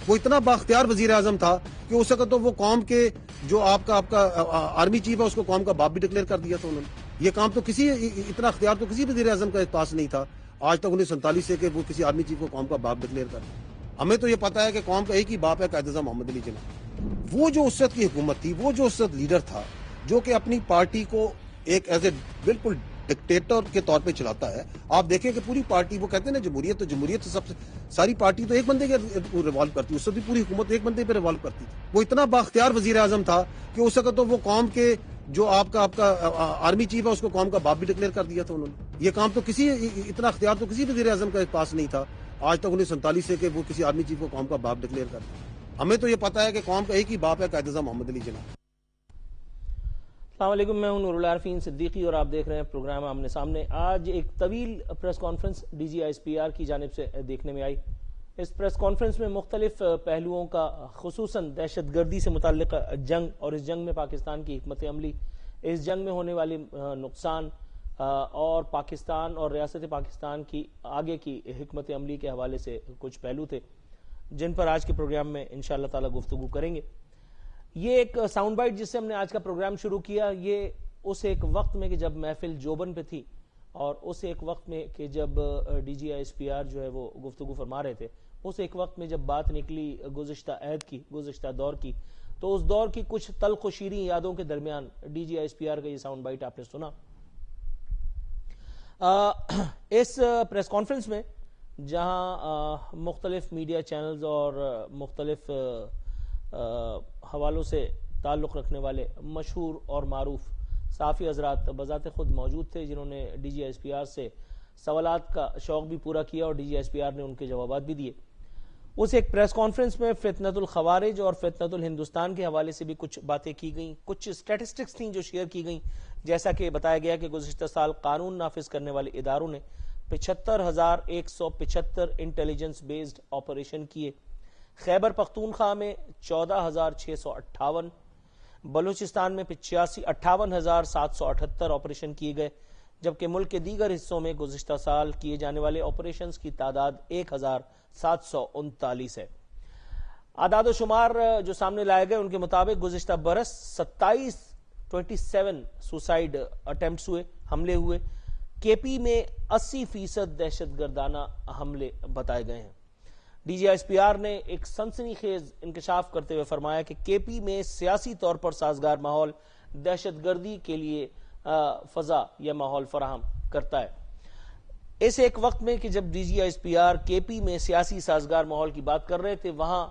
وہ اتنا بااختیار وزیر اعظم تھا کہ اس وقت تو وہ قوم کے جو آپ کا آرمی چیف ہے اس کو قوم کا باپ بھی ڈکلیئر کر دیا تھا انہوں نے. یہ کام تو اتنا اختیار تو کسی وزیر اعظم کے پاس نہیں تھا آج تک 1947 سے کہ وہ کسی آرمی چیف کو قوم کا باپ ڈکلیئر کر دے. ہمیں تو یہ پتا ہے کہ قوم کا ایک ہی باپ ہے قائد اعظم محمد علی جناح. وہ جو اس وقت کی حکومت تھی, وہ جو اس وقت لیڈر تھا جو کہ اپنی پارٹی کو ایک ایز اے بالکل ڈکٹیٹر کے طور پہ چلاتا ہے. آپ دیکھیں کہ پوری پارٹی, وہ کہتے ہیں نا جمہوریت, تو جمہوریت سب سے ساری پارٹی تو ایک بندے کے ریوالو کرتی, اس سے بھی پوری حکومت ایک بندے پہ ریوالو کرتی تھی. وہ اتنا بااختیار وزیر اعظم تھا کہ اس وقت تو وہ قوم کے جو آپ کا آرمی چیف ہے اس کو قوم کا باپ بھی ڈکلیئر کر دیا تھا انہوں نے. یہ کام تو اتنا اختیار تو کسی وزیر اعظم کے پاس نہیں تھا آج تک 1947 سے کہ وہ کسی آرمی چیف کو قوم کا باپ ڈکلیئر کر دے. ہمیں تو یہ پتا ہے کہ قوم کا ایک ہی باپ ہے قائد اعظم محمد علی جناح. السلام علیکم, میں ہوں نور اللہ عارفین صدیقی اور آپ دیکھ رہے ہیں پروگرام آمنے سامنے. آج ایک طویل press conference D G S P R کی جانب سے دیکھنے میں آئی. اس پریس کانفرنس میں مختلف پہلوؤں کا, خصوصاً دہشت گردی سے متعلق جنگ اور اس جنگ میں پاکستان کی حکمت عملی, اس جنگ میں ہونے والی نقصان اور پاکستان اور ریاست پاکستان کی آگے کی حکمت عملی کے حوالے سے کچھ پہلو تھے جن پر آج کے پروگرام میں انشاءاللہ تعالی گفتگو کریں گے. یہ ایک ساؤنڈ بائٹ جس سے ہم نے آج کا پروگرام شروع کیا, یہ اس ایک وقت میں کہ جب محفل جوبن پہ تھی اور اس ایک وقت میں کہ جب D G S P R جو ہے وہ گفتگو فرما رہے تھے, اس ایک وقت میں جب بات نکلی گزشتہ عہد کی, گزشتہ دور کی, تو اس دور کی کچھ تلخ و شیریں یادوں کے درمیان D G S P R کا یہ ساؤنڈ بائٹ آپ نے سنا. اس پریس کانفرنس میں جہاں مختلف میڈیا چینلز اور مختلف حوالوں سے تعلق رکھنے والے مشہور اور معروف صحافی حضرات بذات خود موجود تھے جنہوں نے D G S P R سے سوالات کا شوق بھی پورا کیا اور D G S P R نے ان کے جوابات بھی دیے. اس ایک پریس کانفرنس میں فتنۃ الخوارج اور فتنۃ الہندوستان کے حوالے سے بھی کچھ باتیں کی گئیں, کچھ سٹیٹسٹکس تھیں جو شیئر کی گئیں, جیسا کہ بتایا گیا کہ گزشتہ سال قانون نافذ کرنے والے اداروں نے 75,175 انٹیلیجنس بیسڈ آپریشن کیے. خیبر پختونخوا میں 14,658, بلوچستان میں 58,778 آپریشن کیے گئے, جبکہ ملک کے دیگر حصوں میں گزشتہ سال کیے جانے والے آپریشنز کی تعداد 1,739 ہے. اعداد و شمار جو سامنے لائے گئے ان کے مطابق گزشتہ برس 27 سوسائیڈ اٹیمپٹس ہوئے, حملے ہوئے. کے پی میں 80% دہشت گردانہ حملے بتائے گئے ہیں. D G S P R نے ایک سنسنی خیز انکشاف کرتے ہوئے فرمایا کہ کے پی میں سیاسی طور پر سازگار ماحول دہشت گردی کے لیے فضا یا ماحول فراہم کرتا ہے. اس ایک وقت میں کہ جب D G S P R K P میں سیاسی سازگار ماحول کی بات کر رہے تھے, وہاں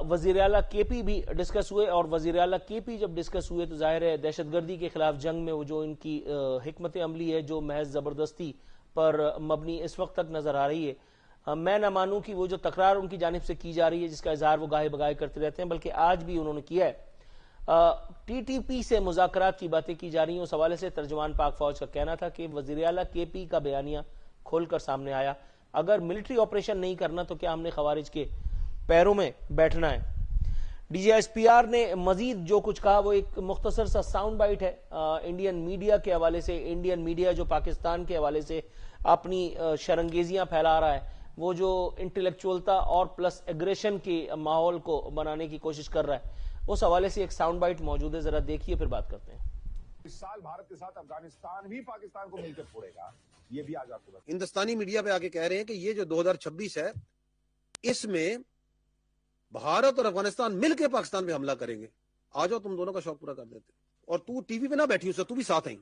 وزیر اعلیٰ کے پی بھی ڈسکس ہوئے, اور وزیر اعلیٰ کے پی جب ڈسکس ہوئے تو ظاہر ہے دہشت گردی کے خلاف جنگ میں وہ جو ان کی حکمت عملی ہے جو محض زبردستی پر مبنی اس وقت تک نظر آ رہی ہے, میں نہ مانوں کہ وہ جو تکرار ان کی جانب سے کی جا رہی ہے جس کا اظہار وہ گاہے بگاہے کرتے رہتے ہیں, بلکہ آج بھی انہوں نے کیا ہے. ٹی ٹی پی سے مذاکرات کی باتیں کی جا رہی ہیں. اس حوالے سے ترجمان پاک فوج کا کہنا تھا کہ وزیر اعلیٰ کے پی کا بیانیہ کھول کر سامنے آیا, اگر ملٹری آپریشن نہیں کرنا تو کیا ہم نے خوارج کے پیروں میں بیٹھنا ہے. D G S P R نے مزید جو کچھ کہا وہ ایک مختصر سا ساؤنڈ بائٹ ہے انڈین میڈیا کے حوالے سے. انڈین میڈیا جو پاکستان کے حوالے سے اپنی شرنگیزیاں پھیلا رہا ہے, وہ جو انٹلیکچوئلتا اور پلس ایگریشن کے ماحول کو بنانے کی کوشش کر رہا ہے, اس حوالے سے ایک ساؤنڈ بائٹ موجود ہے, ذرا دیکھیے پھر بات کرتے ہیں. اس سال بھارت کے ساتھ افغانستان بھی پاکستان کو مل کر پھوڑے گا, یہ بھی آج آپ کو ہندوستانی میڈیا پہ آگے کہہ رہے ہیں کہ یہ جو 2026 ہے اس میں بھارت اور افغانستان مل کے پاکستان پہ حملہ کریں گے. آ جاؤ تم دونوں کا شوق پورا کر دیتے, اور تو ٹی وی پہ نہ بیٹھی اس سے, تو بھی ساتھ آئیں,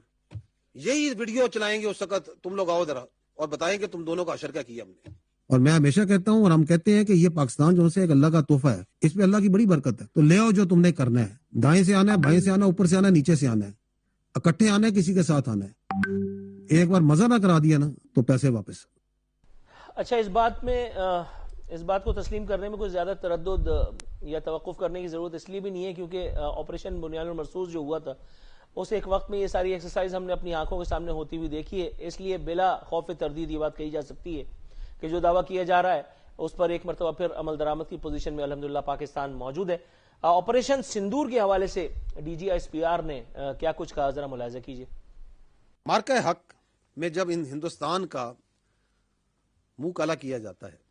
یہی ویڈیو چلائیں گے اس وقت, تم لوگ آؤ ذرا اور بتائیں کہ تم دونوں کا اشر کیا کیا ہم نے. اور میں ہمیشہ کہتا ہوں اور ہم کہتے ہیں کہ یہ پاکستان جو سے ایک اللہ کا تحفہ ہے, اس پہ اللہ کی بڑی برکت ہے, تو لے آؤ جو تم نے کرنا ہے. دائیں سے آنا ہے, بائیں سے آنا ہے, اوپر سے آنا ہے, نیچے سے آنا ہے, اکٹھے آنا ہے, کسی کے ساتھ آنا ہے. ایک بار مزہ نہ کرا دیا نا تو پیسے واپس. اچھا, اس بات کو تسلیم کرنے میں کوئی زیادہ تردد یا توقف کرنے کی ضرورت اس لیے بھی نہیں ہے کیونکہ آپریشن بنیان المرصوص جو ہوا تھا اس ایک وقت میں یہ ساری ایکسرسائز ہم نے اپنی آنکھوں کے سامنے ہوتی ہوئی دیکھی ہے. اس لیے بلا خوف تردید یہ بات کہی جا سکتی ہے کہ جو دعویٰ کیا جا رہا ہے اس پر ایک مرتبہ پھر عمل درآمد کی پوزیشن میں الحمدللہ پاکستان موجود ہے. آپریشن سندور کے حوالے سے D G S P R نے کیا کچھ کہا, ذرا ملاحظہ کیجیے. مارکہ حق میں جب ہندوستان کا منہ کالا کیا جاتا ہے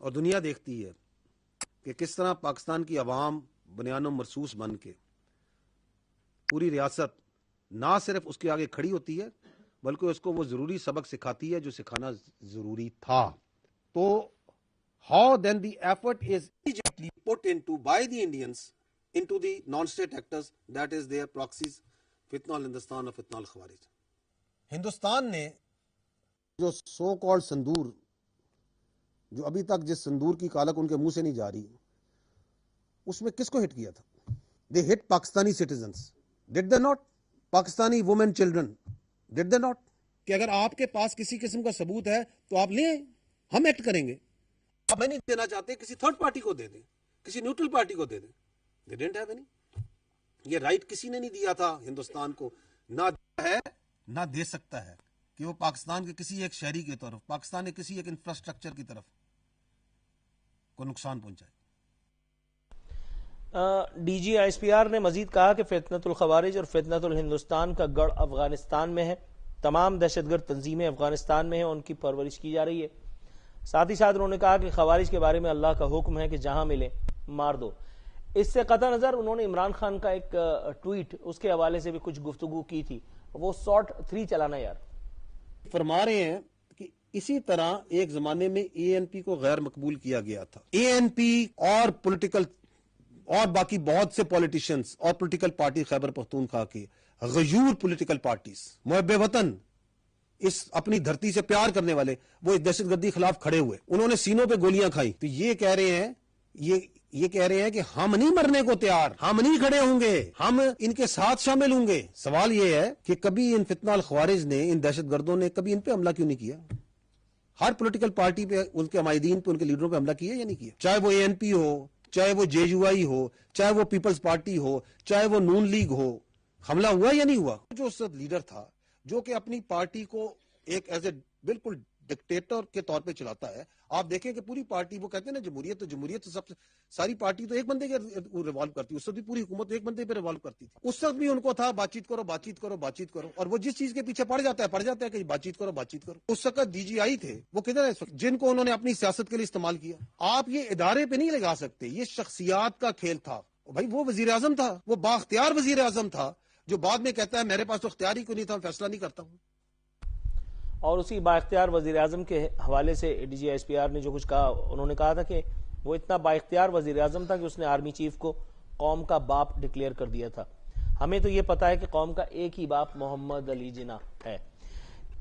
اور دنیا دیکھتی ہے کہ کس طرح پاکستان کی عوام بنیان و مرصوص بن کے پوری ریاست نہ صرف اس کے آگے کھڑی ہوتی ہے بلکہ اس کو وہ ضروری سبق سکھاتی ہے جو سکھانا ضروری تھا. تو how then the effort is immediately put into by the Indians into the non-state actors, that is their proxies, فتنہ الہندوستان اور فتنہ الخوارج. ہندوستان نے جو سو کالڈ سندور، جو ابھی تک جس سندور کی کالک ان کے منہ سے نہیں جا رہی، اس میں کس کو ہٹ کیا تھا؟ they hit Pakistani citizens, did they not? Pakistani women children, did they not? کہ اگر آپ کے پاس کسی قسم کا ثبوت ہے تو آپ لیں، ہم ایکٹ کریں گے. آپ نہیں دینا چاہتے کسی تھرڈ پارٹی کو دے دیں، کسی نیوٹرل پارٹی کو دے دیں. they didn't have any. یہ رائٹ کسی نے نہیں دیا تھا ہندوستان کو، نہ ہے نہ دے سکتا ہے کہ وہ پاکستان کے کسی ایک شہری کی طرف، پاکستان کے کسی ایک انفراسٹرکچر کی طرف کو نقصان پہنچائے. D G I S P R نے مزید کہا کہ فتنۃ الخوارج اور فتنۃ الہندوستان کا گڑھ افغانستان میں ہے، تمام دہشت گرد تنظیمیں افغانستان میں ہیں، ان کی پرورش کی جا رہی ہے. ساتھ ہی ساتھ انہوں نے کہا کہ خوارج کے بارے میں اللہ کا حکم ہے کہ جہاں ملے مار دو. اس سے قطع نظر انہوں نے عمران خان کا ایک ٹویٹ، اس کے حوالے سے بھی کچھ گفتگو کی تھی. وہ سارٹ 3 چلانا یار. فرما رہے ہیں کہ اسی طرح ایک زمانے میں اے این پی کو غیر مقبول کیا گیا تھا. اے این پی اور پولیٹیکل اور باقی بہت سے پولیٹیشنز اور پولیٹیکل پارٹی خیبر پختونخوا کے غیور پولیٹیکل پارٹیز، محب وطن، اس اپنی دھرتی سے پیار کرنے والے، وہ اس دہشت گردی خلاف کھڑے ہوئے، انہوں نے سینوں پہ گولیاں کھائیں. تو یہ کہہ رہے ہیں کہ ہم نہیں مرنے کو تیار، ہم نہیں کھڑے ہوں گے، ہم ان کے ساتھ شامل ہوں گے. سوال یہ ہے کہ کبھی ان فتنہ الخوارج نے، ان دہشت گردوں نے کبھی ان پہ حملہ کیوں نہیں کیا؟ ہر پولیٹیکل پارٹی پہ، ان کے عمائدین پہ، ان کے لیڈروں پہ حملہ کیا یا نہیں کیا؟ چاہے وہ اے این پی ہو، چاہے وہ جے یو آئی ہو، چاہے وہ پیپلز پارٹی ہو، چاہے وہ نون لیگ ہو، حملہ ہوا یا نہیں ہوا؟ جو اس وقت لیڈر تھا، جو کہ اپنی پارٹی کو ایک ایز اے بالکل ڈکٹیٹر کے طور پہ چلاتا ہے. آپ دیکھیں کہ پوری پارٹی، وہ کہتے ہیں نا جمہوریت، تو جمہوریت تو ساری پارٹی تو ایک بندے کے ریوالو کرتی ہے. اس وقت بھی پوری حکومت ایک بندے پہ ریوالو کرتی تھی. اس وقت بھی ان کو تھا بات چیت کرو، بات چیت کرو، بات چیت کرو، اور وہ جس چیز کے پیچھے پڑ جاتا ہے کہ بات چیت کرو، بات چیت کرو. اس وقت ڈی جی آئی تھے، وہ کدھر ہے اس وقت؟ جن کو انہوں نے اپنی سیاست کے لیے استعمال کیا. آپ یہ ادارے پہ نہیں لگا سکتے، یہ شخصیات کا کھیل تھا. بھائی وہ وزیر اعظم تھا، وہ بااختیار وزیر اعظم تھا، جو بعد میں کہتا ہے میرے پاس تو اختیار ہی کوئی نہیں تھا، میں فیصلہ نہیں کرتا ہوں. اور اسی بااختیار وزیر اعظم کے حوالے سے D G I S P R نے جو کچھ کہا، انہوں نے کہا تھا کہ وہ اتنا بااختیار وزیر اعظم تھا کہ اس نے آرمی چیف کو قوم کا باپ ڈکلیئر کر دیا تھا. ہمیں تو یہ پتا ہے کہ قوم کا ایک ہی باپ محمد علی جناح ہے.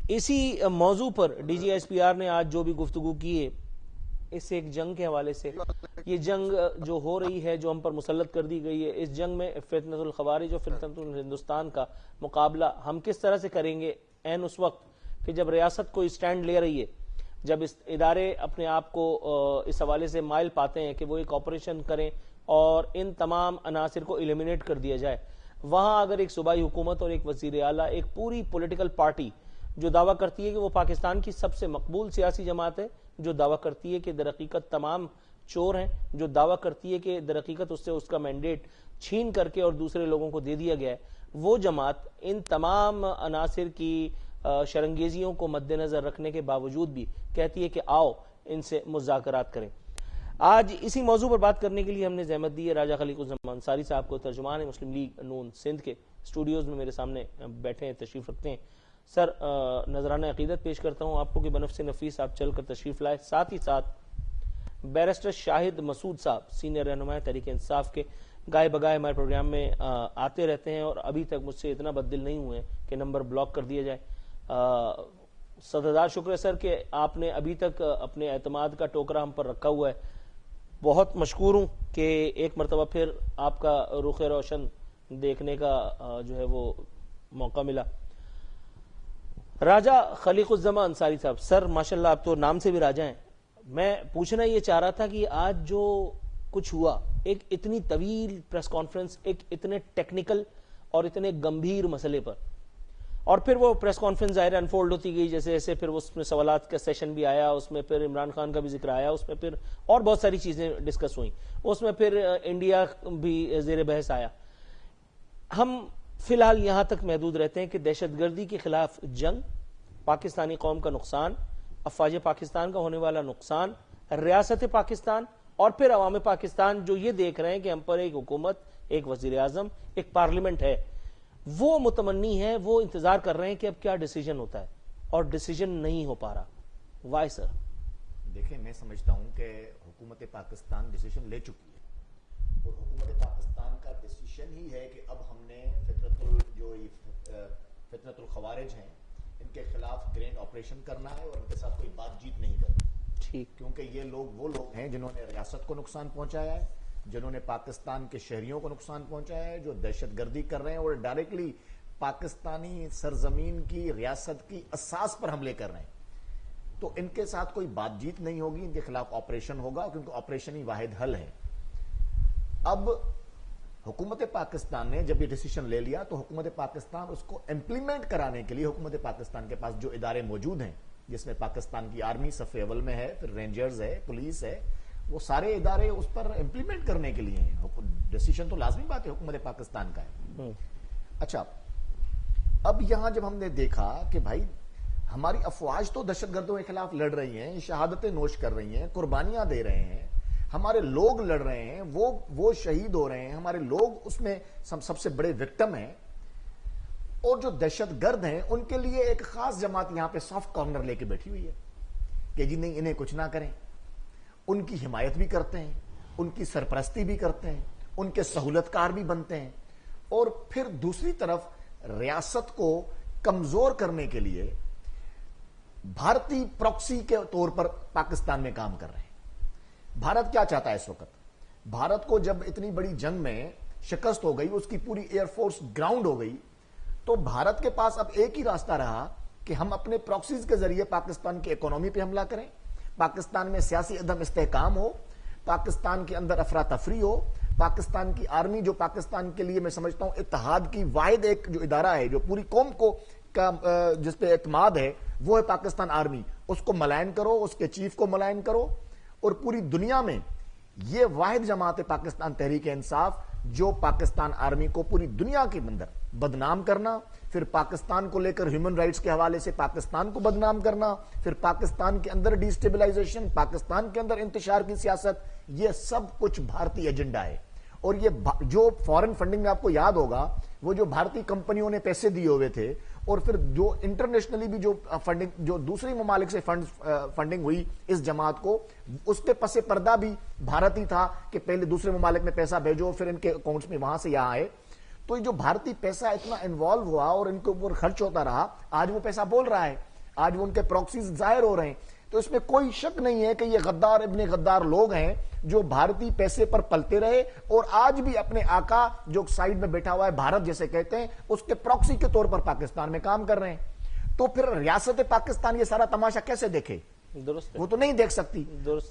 اسی موضوع پر D G I S P R نے آج جو بھی گفتگو کی ہے، اس ایک جنگ کے حوالے سے، یہ جنگ جو ہو رہی ہے، جو ہم پر مسلط کر دی گئی ہے، اس جنگ میں فتنۃ الخوارج اور فتنۃ الہندوستان کا مقابلہ ہم کس طرح سے کریں گے عین اس وقت کہ جب ریاست کوئی سٹینڈ لے رہی ہے، جب اس ادارے اپنے آپ کو اس حوالے سے مائل پاتے ہیں کہ وہ ایک آپریشن کریں اور ان تمام عناصر کو ایلیمینیٹ کر دیا جائے. وہاں اگر ایک صوبائی حکومت اور ایک وزیر اعلیٰ، ایک پوری پولیٹیکل پارٹی جو دعویٰ کرتی ہے کہ وہ پاکستان کی سب سے مقبول سیاسی جماعت ہے، جو دعویٰ کرتی ہے کہ درحقیقت تمام چور ہیں، جو دعویٰ کرتی ہے کہ درحقیقت اس سے اس کا مینڈیٹ چھین کر کے اور دوسرے لوگوں کو دے دیا گیا ہے، وہ جماعت ان تمام عناصر کی شرنگیزیوں کو مد نظر رکھنے کے باوجود بھی کہتی ہے کہ آؤ ان سے مذاکرات کریں. آج اسی موضوع پر بات کرنے کے لیے ہم نے زحمت دی ہے راجہ خلیق الزمان انصاری صاحب کو، ترجمان مسلم لیگ نون سندھ کے، اسٹوڈیوز میں میرے سامنے بیٹھے ہیں، تشریف رکھتے ہیں. سر، نذرانہ عقیدت پیش کرتا ہوں آپ کو کہ بنفس نفیس آپ چل کر تشریف لائے. ساتھ ہی ساتھ بیرسٹر شاہد مسعود صاحب، سینئر رہنما تحریک انصاف کے، گائے بگائے ہمارے پروگرام میں آتے رہتے ہیں اور ابھی تک مجھ سے اتنا بد دل نہیں ہوئے کہ نمبر بلاک کر دیا جائے. صدردار شکر ہے سر کہ آپ نے ابھی تک اپنے اعتماد کا ٹوکرا ہم پر رکھا ہوا ہے. بہت مشکور ہوں کہ ایک مرتبہ پھر آپ کا رخ روشن دیکھنے کا جو ہے وہ موقع ملا. راجہ خلیق الزمان انصاری صاحب، سر ماشاءاللہ آپ تو نام سے بھی راجہ ہیں. میں پوچھنا یہ چاہ رہا تھا کہ آج جو کچھ ہوا، ایک اتنی طویل پریس کانفرنس، ایک اتنے ٹیکنیکل اور اتنے گمبھیر مسئلے پر، اور پھر وہ پریس کانفرنس ظاہر انفولڈ ہوتی گئی جیسے جیسے، پھر اس میں سوالات کا سیشن بھی آیا، اس میں پھر عمران خان کا بھی ذکر آیا، اس میں پھر اور بہت ساری چیزیں ڈسکس ہوئیں، اس میں پھر انڈیا بھی زیر بحث آیا. ہم فی الحال یہاں تک محدود رہتے ہیں کہ دہشت گردی کے خلاف جنگ، پاکستانی قوم کا نقصان، افواج پاکستان کا ہونے والا نقصان، ریاست پاکستان اور پھر عوام پاکستان جو یہ دیکھ رہے ہیں کہ ہم پر ایک حکومت، ایک وزیر اعظم، ایک پارلیمنٹ ہے، وہ متمنی ہے، وہ انتظار کر رہے ہیں کہ اب کیا ڈیسیجن ہوتا ہے، اور ڈیسیجن نہیں ہو پا رہا. وائی سر؟ دیکھیں، میں سمجھتا ہوں کہ حکومت پاکستان ڈیسیجن لے چکی ہے، اور حکومت پاکستان کا ڈیسیجن ہی ہے کہ اب ہم نے فطرت الخوارج ہیں ان کے خلاف گرینڈ آپریشن کرنا ہے، اور ان کے ساتھ کوئی بات چیت نہیں کرنی. ٹھیک، کیونکہ یہ لوگ وہ لوگ ہیں جنہوں نے ریاست کو نقصان پہنچایا ہے، جنہوں نے پاکستان کے شہریوں کو نقصان پہنچایا ہے، جو دہشت گردی کر رہے ہیں اور ڈائریکٹلی پاکستانی سرزمین کی ریاست کی اساس پر حملے کر رہے ہیں. تو ان کے ساتھ کوئی بات چیت نہیں ہوگی، ان کے خلاف آپریشن ہوگا، کیونکہ آپریشن ہی واحد حل ہے. اب حکومت پاکستان نے جب یہ ڈیسیشن لے لیا تو حکومت پاکستان اس کو امپلیمنٹ کرانے کے لیے حکومت پاکستان کے پاس جو ادارے موجود ہیں، جس میں پاکستان کی آرمی صف اول میں ہے، پھر رینجرز ہے، پولیس ہے، وہ سارے ادارے اس پر امپلیمنٹ کرنے کے لیے ہیں. ڈیسیشن تو لازمی بات ہے حکومت پاکستان کا ہے. اچھا، اب یہاں جب ہم نے دیکھا کہ بھائی ہماری افواج تو دہشت گردوں کے خلاف لڑ رہی ہیں، شہادتیں نوش کر رہی ہیں، قربانیاں دے رہے ہیں، ہمارے لوگ لڑ رہے ہیں، وہ شہید ہو رہے ہیں، ہمارے لوگ اس میں سب سے بڑے وکٹم ہیں، اور جو دہشت گرد ہیں ان کے لیے ایک خاص جماعت یہاں پہ سافٹ کارنر لے کے بیٹھی ہوئی ہے کہ جی نہیں، انہیں کچھ نہ کریں. ان کی حمایت بھی کرتے ہیں، ان کی سرپرستی بھی کرتے ہیں، ان کے سہولت کار بھی بنتے ہیں، اور پھر دوسری طرف ریاست کو کمزور کرنے کے لیے بھارتی پروکسی کے طور پر پاکستان میں کام کر رہے ہیں. بھارت کیا چاہتا ہے اس وقت؟ بھارت کو جب اتنی بڑی جنگ میں شکست ہو گئی، اس کی پوری ایئر فورس گراؤنڈ ہو گئی، تو بھارت کے پاس اب ایک ہی راستہ رہا کہ ہم اپنے پروکسیز کے ذریعے پاکستان کی اکانومی پہ حملہ کریں، پاکستان میں سیاسی عدم استحکام ہو، پاکستان کے اندر افراتفری ہو، پاکستان کی آرمی جو پاکستان کے لیے میں سمجھتا ہوں اتحاد کی واحد ایک جو ادارہ ہے جو پوری قوم کو جس پہ اعتماد ہے، وہ ہے پاکستان آرمی. اس کو ملائن کرو، اس کے چیف کو ملائن کرو، اور پوری دنیا میں یہ واحد جماعت ہے پاکستان تحریک انصاف جو پاکستان آرمی کو پوری دنیا کے اندر بدنام کرنا، پھر پاکستان کو لے کر ہیومن رائٹس کے حوالے سے پاکستان کو بدنام کرنا، پھر پاکستان کے اندر ڈیسٹیبلائزیشن، پاکستان کے اندر انتشار کی سیاست، یہ سب کچھ بھارتی ایجنڈا ہے. اور یہ جو فورن فنڈنگ میں آپ کو یاد ہوگا، وہ جو بھارتی کمپنیوں نے پیسے دیے ہوئے تھے، اور پھر جو انٹرنیشنلی بھی جو فنڈنگ، جو دوسری ممالک سے فنڈنگ ہوئی اس جماعت کو، اس پہ پس پردہ بھی بھارت ہی تھا کہ پہلے دوسرے ممالک میں پیسہ بھیجو، پھر ان کے اکاؤنٹس میں وہاں سے یہاں آئے. تو یہ جو بھارتی پیسہ اتنا انوالو ہوا اور ان کے اوپر خرچ ہوتا رہا، آج وہ پیسہ بول رہا ہے، آج وہ ان کے پروکسیز ظاہر ہو رہے ہیں. تو اس میں کوئی شک نہیں ہے کہ یہ غدار ابن غدار لوگ ہیں جو بھارتی پیسے پر پلتے رہے، اور آج بھی اپنے آقا جو سائیڈ میں بیٹھا ہوا ہے، بھارت جیسے کہتے ہیں، اس کے پروکسی کے طور پر پاکستان میں کام کر رہے ہیں. تو پھر ریاست پاکستان یہ سارا تماشا کیسے دیکھے؟ وہ تو نہیں دیکھ سکتی.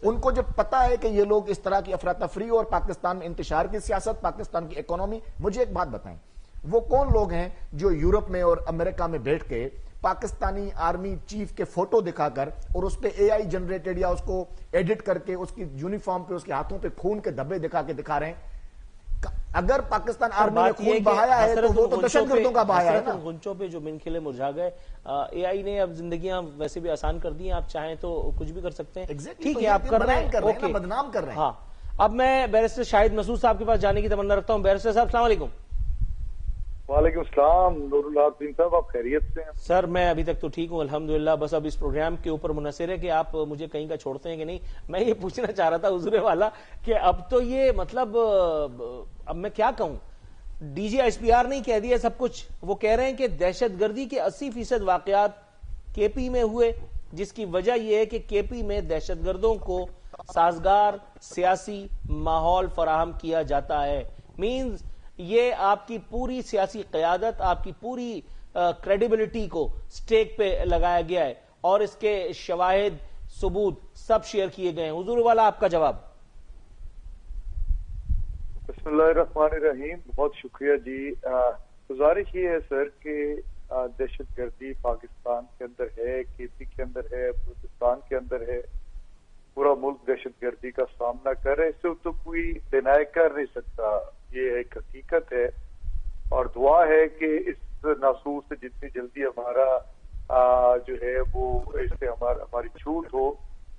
ان کو جب پتا ہے کہ یہ لوگ اس طرح کی افراتفری اور پاکستان میں انتشار کی سیاست، پاکستان کی اکانومی. مجھے ایک بات بتائیں، وہ کون لوگ ہیں جو یورپ میں اور امریکہ میں بیٹھ کے پاکستانی آرمی چیف کے فوٹو دکھا کر اور اس پہ اے آئی جنریٹڈ یا اس کو ایڈٹ کر کے اس کی یونیفارم پہ اس کے ہاتھوں پہ خون کے دھبے دکھا رہے ہیں؟ اگر پاکستان آرمی نے خون بہایا ہے تو وہ تو دہشت گردوں کا بہایا ہے نا. گنچوں پہ جو من کھلے مرجھا گئے. اے آئی نے اب زندگیاں ویسے بھی آسان کر دی ہیں، آپ چاہیں تو کچھ بھی کر سکتے ہیں. ٹھیک ہے، آپ کر رہے ہیں، بدنام کر رہے ہیں. ہاں، اب میں بیرسٹر شاہد مسعود صاحب کے پاس جانے کی تمنا رکھتا ہوں. بیرسٹر صاحب السلام علیکم. وعلیکم السلام نور اللہ الدین صاحب، آپ خیریت سے ہیں؟ سر میں ابھی تک تو ٹھیک ہوں الحمدللہ. بس اب اس پروگرام کے اوپر منحصر ہے کہ آپ مجھے کہیں کا چھوڑتے ہیں کہ نہیں. میں یہ پوچھنا چاہ رہا تھا حضور والا کہ اب تو یہ مطلب اب میں کیا کہوں، D G S P R نے کہہ دیا سب کچھ. وہ کہہ رہے ہیں کہ دہشت گردی کے 80% واقعات کے پی میں ہوئے، جس کی وجہ یہ ہے کہ کے پی میں دہشت گردوں کو سازگار سیاسی ماحول فراہم کیا جاتا ہے. مینز یہ آپ کی پوری سیاسی قیادت، آپ کی پوری کریڈیبلٹی کو سٹیک پہ لگایا گیا ہے، اور اس کے شواہد ثبوت سب شیئر کیے گئے ہیں. حضور والا آپ کا جواب. بسم اللہ الرحمن الرحیم. بہت شکریہ جی. گزارش یہ ہے سر کہ دہشت گردی پاکستان کے اندر ہے، کے پی کے اندر ہے، بلوچستان کے اندر ہے، پورا ملک دہشت گردی کا سامنا کر رہا ہے. اس سے تو کوئی ڈینائی کر نہیں سکتا، یہ ایک حقیقت ہے. اور دعا ہے کہ اس ناسور سے جتنی جلدی ہمارا جو ہے وہ اس سے ہماری چھوٹ ہو.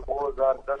2010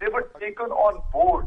they were taken on board।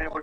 they were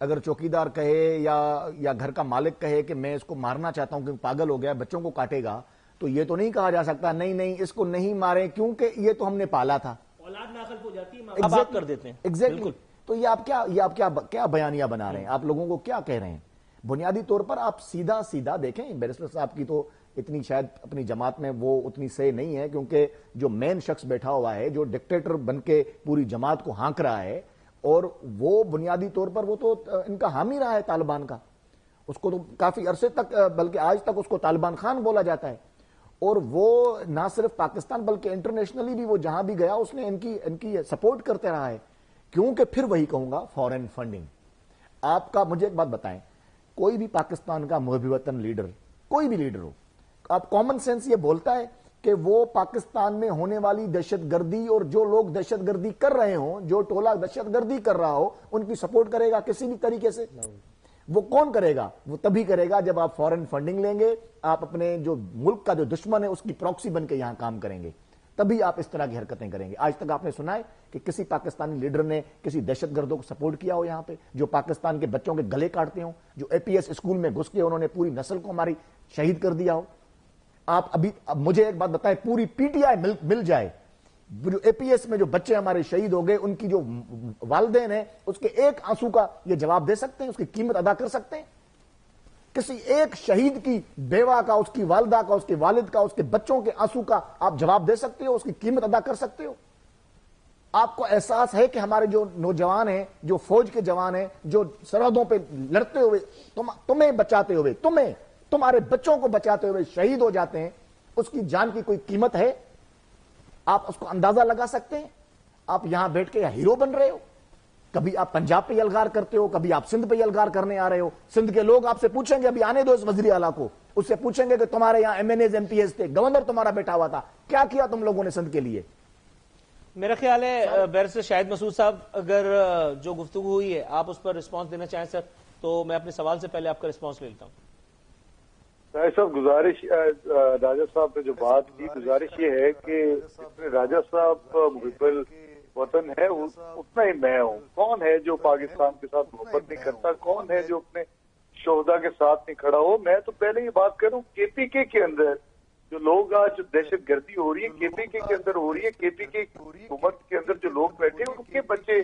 اگر چوکیدار کہے یا گھر کا مالک کہے کہ میں اس کو مارنا چاہتا ہوں کیونکہ پاگل ہو گیا بچوں کو کاٹے گا، تو یہ تو نہیں کہا جا سکتا نہیں اس کو نہیں ماریں کیونکہ یہ تو ہم نے پالا تھا. اولاد ناقل ہو جاتی ہے، اب آپ کر دیتے ہیں. ایگزیکٹلی. تو یہ آپ کیا بیانیہ بنا رہے ہیں؟ آپ لوگوں کو کیا کہہ رہے ہیں؟ بنیادی طور پر آپ سیدھا دیکھیں. بیرسٹر صاحب کی تو اتنی شاید اپنی جماعت میں وہ اتنی سے نہیں ہے، کیونکہ جو مین شخص بیٹھا ہوا ہے جو ڈکٹیٹر بن کے پوری جماعت کو ہانک رہا ہے، اور وہ بنیادی طور پر وہ تو ان کا حامی رہا ہے طالبان کا. اس کو تو کافی عرصے تک، بلکہ آج تک اس کو طالبان خان بولا جاتا ہے. اور وہ نہ صرف پاکستان بلکہ انٹرنیشنلی بھی وہ جہاں بھی گیا اس نے ان کی سپورٹ کرتے رہا ہے. کیونکہ پھر وہی کہوں گا فورن فنڈنگ. آپ کا مجھے ایک بات بتائیں، کوئی بھی پاکستان کا محب وطن لیڈر، کوئی بھی لیڈر ہو، آپ کامن سینس یہ بولتا ہے کہ وہ پاکستان میں ہونے والی دہشت گردی اور جو لوگ دہشت گردی کر رہے ہوں، جو ٹولہ دہشت گردی کر رہا ہو، ان کی سپورٹ کرے گا کسی بھی طریقے سے؟ وہ کون کرے گا؟ وہ تبھی کرے گا جب آپ فورن فنڈنگ لیں گے، آپ اپنے جو ملک کا جو دشمن ہے اس کی پراکسی بن کے یہاں کام کریں گے، تبھی آپ اس طرح کی حرکتیں کریں گے. آج تک آپ نے سنا ہے کہ کسی پاکستانی لیڈر نے کسی دہشت گردوں کو سپورٹ کیا ہو یہاں پہ، جو پاکستان کے بچوں کے گلے کاٹتے ہوں، جو اے پی ایس اسکول میں گھس کے انہوں نے پوری نسل کو ہماری شہید کر دیا ہو؟ آپ اب مجھے ایک بات بتائیں، پوری پی ٹی آئی مل جائے، جو اے پی ایس میں جو بچے ہمارے شہید ہو گئے ان کی جو والدین ہیں، اس کے ایک آنسو کا یہ جواب دے سکتے ہیں؟ اس کی قیمت ادا کر سکتے ہیں؟ کسی ایک شہید کی بیوہ کا، اس کی والدہ کا، اس کے والد کا، اس کے بچوں کے آنسو کا آپ جواب دے سکتے ہو؟ اس کی قیمت ادا کر سکتے ہو؟ آپ کو احساس ہے کہ ہمارے جو نوجوان ہیں، جو فوج کے جوان ہیں، جو سرحدوں پہ لڑتے ہوئے تمہیں بچاتے ہوئے، تمہارے بچوں کو بچاتے ہوئے شہید ہو جاتے ہیں، اس کی جان کی کوئی قیمت ہے؟ آپ اس کو اندازہ لگا سکتے ہیں؟ آپ یہاں بیٹھ کے ہیرو بن رہے ہو. کبھی آپ پنجاب پہ یلغار کرتے ہو، کبھی آپ سندھ پہ یلغار کرنے آ رہے ہو. سندھ کے لوگ آپ سے پوچھیں گے، ابھی آنے دو اس وزیر اعلیٰ کو، اس سے پوچھیں گے کہ تمہارے یہاں M N As M P As تھے، گورنر تمہارا بیٹھا ہوا تھا، کیا کیا تم لوگوں نے سندھ کے لیے؟ میرا خیال ہے بیرسٹر شاہد مسعود صاحب، اگر جو گفتگو ہوئی ہے آپ اس پر رسپانس دینا چاہیں سر، تو میں اپنے سوال سے پہلے آپ کا رسپانس لے لیتا ہوں. صاحب گزارش، راجہ صاحب نے جو بات کی، گزارش یہ ہے کہ راجہ صاحب محب وطن ہے اتنا ہی میں ہوں. کون ہے جو پاکستان کے ساتھ محبت نہیں کرتا؟ کون ہے جو اپنے شہدا کے ساتھ نہیں کھڑا ہو؟ میں تو پہلے یہ بات کروں، کے پی کے اندر جو لوگ آج دہشت گردی ہو رہی ہے، کے پی کے اندر ہو رہی ہے، کے پی کے حکومت کے اندر جو لوگ بیٹھے ہیں ان کے بچے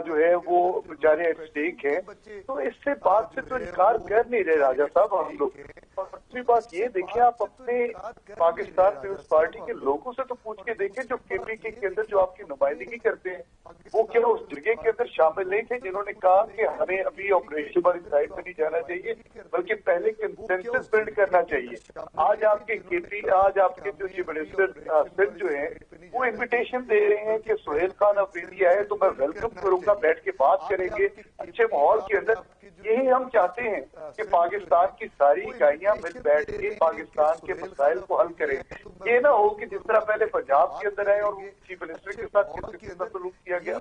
جو ہے وہ بیچارے ایٹ اسٹیک ہیں. تو اس سے بات سے تو انکار کر نہیں رہے راجہ صاحب ہم لوگ. اور دوسری بات یہ دیکھیں، آپ اپنے پاکستان پیپلز پارٹی کے لوگوں سے تو پوچھ کے دیکھیں جو کے پی کے اندر جو آپ کی نمائندگی کرتے ہیں، وہ کیا اس جگہ کے اندر شامل نہیں تھے جنہوں نے کہا کہ ہمیں ابھی آپریشن والی سائڈ پہ نہیں جانا چاہیے بلکہ پہلے کنسنسس بلڈ کرنا چاہیے؟ آج آپ کے کے پی، آج آپ کے جو چیف منسٹر سندھ جو ہیں وہ انویٹیشن دے رہے ہیں کہ سہیل خان افریدی آئے تو میں ویلکم کروں گا، بیٹھ کے بات کریں گے اچھے ماحول کے اندر. یہی ہم چاہتے ہیں کہ پاکستان کی ساری اکائیاں مل بیٹھ کے پاکستان کے مسائل کو حل کریں. یہ نہ ہو کہ جس طرح پہلے پنجاب کے اندر آئے اور چیف منسٹر کے ساتھ کس قسم کا سلوک کیا گیا.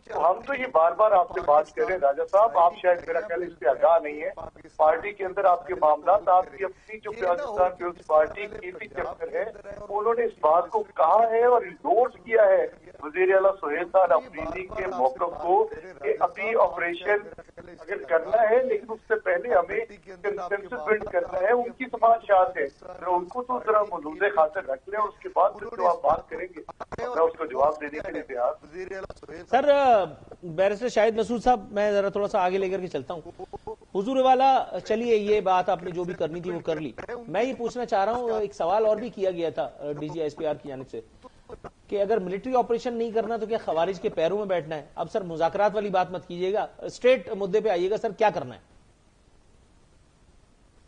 تو ہم تو یہ بار بار آپ سے بات کر رہے ہیں راجہ صاحب، آپ شاید میرا خیال اس سے آگاہ نہیں ہے. پارٹی کے اندر آپ کے معاملات، آپ کی اپنی جو پاکستان پیپلز پارٹی کے پی چیپٹر ہے انہوں نے اس بات کو کہا ہے اور انڈورس کیا ہے وزیر اعلیٰ سہیل خان افریدی کے موقف کو کہ ابھی آپریشن اگر کرنا ہے لیکن اس سے پہلے ہمیں کنسنسس بلڈ کرنا ہے. ان کی سماجات ہے، ان کو تو ذرا ملحوظ خاطر رکھ لیں، اس کے بعد پھر جو آپ بات کریں گے میں اس کو جواب دینے کے لیے تیار. سر بیرسٹر شاہد مسعود صاحب، میں ذرا تھوڑا سا آگے لے کر کے چلتا ہوں. حضور والا، چلیے یہ بات آپ نے جو بھی کرنی تھی وہ کر لی. میں یہ پوچھنا چاہ رہا ہوں، ایک سوال اور بھی کیا گیا تھا D G S P R کی جانب سے کہ اگر ملٹری آپریشن نہیں کرنا تو کیا خوارج کے پیروں میں بیٹھنا ہے؟ اب سر مذاکرات والی بات مت کیجیے گا، اسٹریٹ مدے پہ آئیے گا. سر کیا کرنا ہے؟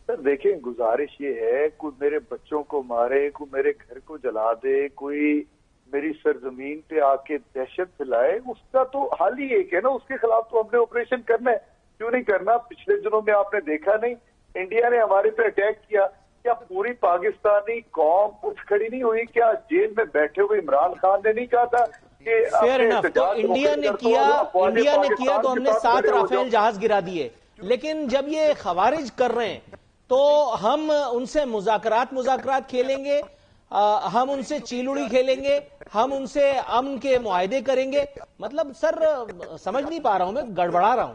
سر دیکھیں، گزارش یہ ہے کوئی میرے بچوں کو مارے، کوئی میرے گھر کو جلا دے، کوئی میری سرزمین پہ آ کے دہشت پھیلائے، اس کا تو حال ہی ایک ہے نا، اس کے خلاف تو ہم نے آپریشن کرنا ہے. کیوں نہیں کرنا؟ پچھلے دنوں میں آپ نے دیکھا نہیں، انڈیا نے ہمارے پہ اٹیک کیا، کیا پوری پاکستانی قوم اٹھ کھڑی نہیں ہوئی؟ کیا جیل میں بیٹھے ہوئے عمران خان نے نہیں کہا تھا کہ فیئر انف؟ تو انڈیا نے کیا تو ہم نے 7 رافیل جہاز گرا دیے. لیکن جب یہ خوارج کر رہے ہیں تو ہم ان سے مذاکرات کھیلیں گے، ہم ان سے چیلوڑی کھیلیں گے، ہم ان سے امن کے معاہدے کریں گے. مطلب سر سمجھ نہیں پا رہا ہوں، میں گڑبڑا رہا ہوں.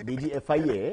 DGFIA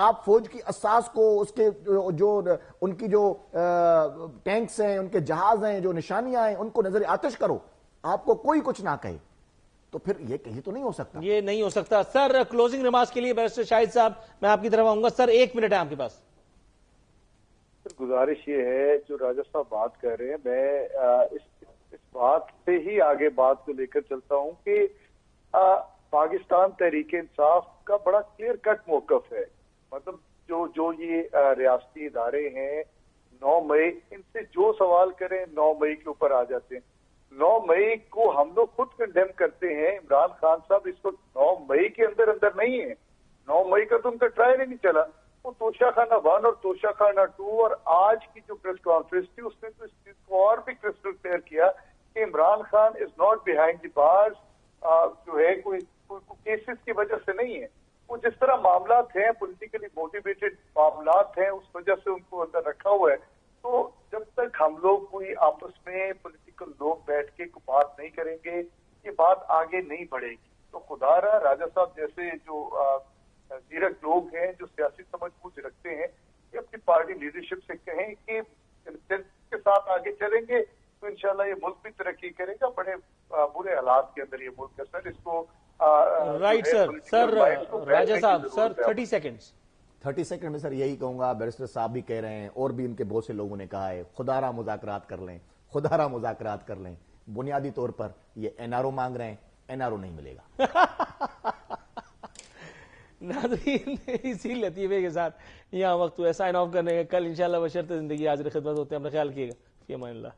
آپ فوج کی اساس کو، اس کے جو ان کی جو ٹینکس ہیں، ان کے جہاز ہیں، جو نشانیاں ہیں، ان کو نظر آتش کرو، آپ کو کوئی کچھ نہ کہے، تو پھر یہ کہیں تو نہیں ہو سکتا. یہ نہیں ہو سکتا. سر کلوزنگ ریمارکس کے لیے بیرسٹر شاہد صاحب میں آپ کی طرف آؤں گا. سر 1 منٹ ہے آپ کے پاس. گزارش یہ ہے جو راجہ صاحب بات کر رہے ہیں، میں اس بات سے ہی آگے بات کو لے کر چلتا ہوں کہ پاکستان تحریک انصاف کا بڑا کلیئر کٹ موقف ہے. مطلب جو یہ ریاستی ادارے ہیں 9 مئی، ان سے جو سوال کریں 9 مئی کے اوپر آ جاتے ہیں. 9 مئی کو ہم لوگ خود کنڈیم کرتے ہیں. عمران خان صاحب اس وقت 9 مئی کے اندر نہیں ہے. 9 مئی کا تو ان کا ٹرائل ہی نہیں چلا. وہ توشہ خانہ 1 اور توشہ خانہ 2 اور آج کی جو پریس کانفرنس تھی اس نے تو اس چیز کو اور بھی کرسٹل کلیئر کیا کہ Imran Khan is not behind the bars. جو ہے کوئی کیسز کی وجہ سے نہیں ہے. وہ جس طرح معاملات ہیں، پولیٹیکلی موٹیویٹڈ معاملات ہیں، اس وجہ سے ان کو اندر رکھا ہوا ہے. تو جب تک ہم لوگ کوئی آپس میں پولیٹیکل لوگ بیٹھ کے کوئی بات نہیں کریں گے، یہ بات آگے نہیں بڑھے گی. تو خدا رہا راجہ صاحب جیسے جو زیرک لوگ ہیں، جو سیاسی سمجھ بوجھ رکھتے ہیں، یہ اپنی پارٹی لیڈرشپ سے کہیں کہ کے ساتھ آگے چلیں گے تو انشاءاللہ یہ ملک بھی ترقی کرے گا. بڑے برے حالات کے اندر یہ ملک ہے سر. اس کو رائٹ سر راجہ صاحب سر 30 سیکنڈ میں سر یہی کہوں گا، بیرسٹر صاحب بھی کہہ رہے ہیں اور بھی ان کے بہت سے لوگوں نے کہا ہے، خدا را مذاکرات کر لیں، خدا را مذاکرات کر لیں. بنیادی طور پر یہ NRO مانگ رہے ہیں، NRO نہیں ملے گا. ناظرین اسی لطیفے کے ساتھ یہاں وقت ہوا سائن آف کرنے کا. کل انشاءاللہ بشرط زندگی حاضر خدمت ہوتے ہیں. اپنا خیال کیے گا. فی امان اللہ.